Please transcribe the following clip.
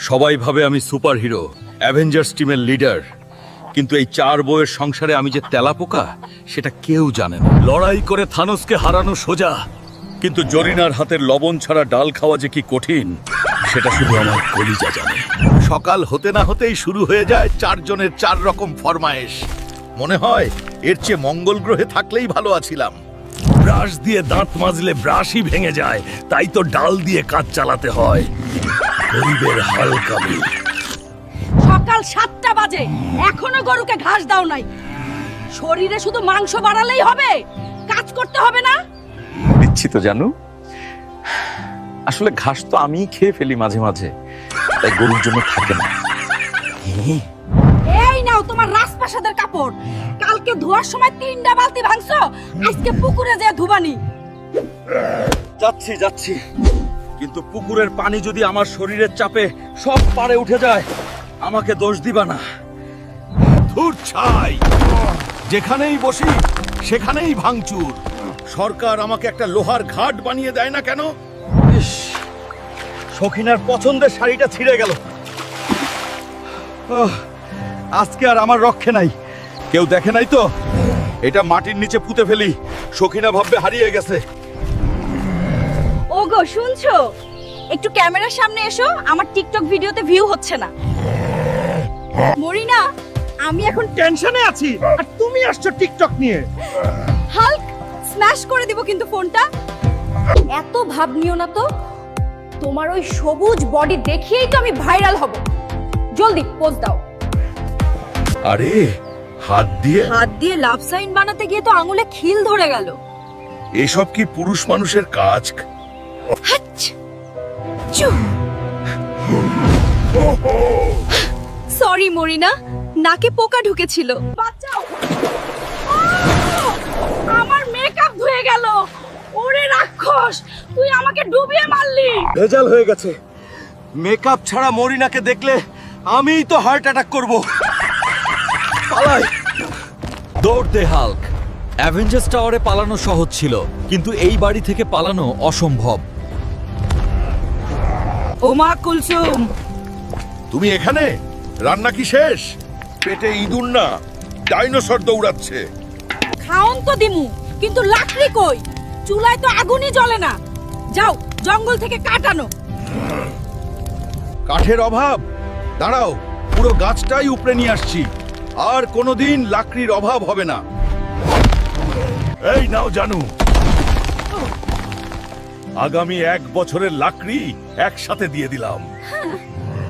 সবাই ভাবে আমি সুপারহিরো, অ্যাভেঞ্জার্স টিমের লিডার, কিন্তু এই 4 বউয়ের সংসারে আমি যে তেলাপোকা সেটা কেউ জানে না। লড়াই করে থানোসকে হারানো সোজা, কিন্তু জরিনার হাতের লবণ ছাড়া ডাল খাওয়া যে কি কঠিন সেটা শুধু আমার কলিজা জানে। সকাল হতে না হতেই শুরু হয়ে যায় 4 জনের 4 রকম ফরমায়েশ। মনে হয় এর চেয়ে মঙ্গল গ্রহে থাকলেই ভালো আছিলাম। ব্রাশ দিয়ে দাঁত মাজলে ব্রাশই ভেঙে যায়, তাই তো ডাল দিয়ে কাজ চালাতে হয়। গরিবের হালকা বিল। সকাল 7টা বাজে, এখনো গরুকে ঘাস দাও নাই। শরীরে শুধু মাংস বাড়ালেই হবে, কাজ করতে হবে না? দিচ্ছি তো জানু, আসলে ঘাস তো আমিই খেয়ে ফেলি মাঝে মাঝে, তাই গরুর জন্য থাকে না। এই নাও তোমার রাজপ্রাসাদের কাপড়। কালকে ধোয়ার সময় 3টা বালতি ভাঙছো, আজকে পুকুরে যেয়ে ধুবানি। যাচ্ছি যাচ্ছি, কিন্তু পুকুরের পানি যদি আমার শরীরের চাপে সব পারে উঠে যায়, আমাকে দোষ দিবা না। ধুর ছাই, যেখানেই বসি সেখানেই ভাঙচুর। সরকার আমাকে একটা লোহার ঘাট বানিয়ে দেয় না কেন? ইস, সখিনার পছন্দের শাড়িটা ছিঁড়ে গেল। আজকে আর আমার রক্ষে নাই। কেউ দেখে নাই তো? এটা মাটির নিচে পুঁতে ফেলি, সখিনা ভাববে হারিয়ে গেছে। ওগো শুনছো? একটু ক্যামেরার সামনে এসো, আমার টিকটক ভিডিওতে ভিউ হচ্ছে না। মরিনা, আমি এখন টেনশনে আছি আর তুমি আসছো টিকটক নিয়ে। হাল্ক স্ম্যাশ করে দিব কিন্তু ফোনটা। এত ভাব নিও না তো, তোমার ওই সবুজ বডি দেখিয়েই তো আমি ভাইরাল হব। জলদি পোজ দাও। আরে হাত দিয়ে? হাত দিয়ে লাভ সাইন বানাতে গিয়ে তো আঙুলে খিল ধরে গেল। এসব কি পুরুষ মানুষের কাজ? হাচ! চু! সরি মরিনা, নাকে পোকা ঢুকেছিল। বাঁচাও! আমার মেকআপ ধুয়ে গেল। ওরে রাক্ষস, তুই আমাকে ডুবিয়ে মারলি। ভেজাল হয়ে গেছে। মেকআপ ছাড়া মরিনাকে দেখলে আমিই তো হার্ট অ্যাটাক করব। পালাই! দৌড় দে হাল্ক। অ্যাভেঞ্জার্স টাওয়ারে পালানো সহজ ছিল, কিন্তু এই বাড়ি থেকে পালানো অসম্ভব। ওমা কুলসুম, তুমি এখানে? রান্না কি শেষ? পেটে ইঁদুর না, ডাইনোসর দৌড়াচ্ছে। খাওন তো দিমু, কিন্তু লাকড়ি কই? চুলায় তো আগুনই জ্বলে না। যাও জঙ্গল থেকে কাঠ আনো। কাঠের অভাব? দাঁড়াও, পুরো গাছটাই উপড়ে নিয়ে আসছি। আর কোনোদিন লাকড়ির অভাব হবে না। এই নাও জানু, আগামী 1 বছরের লাকড়ি একসাথে দিয়ে দিলাম।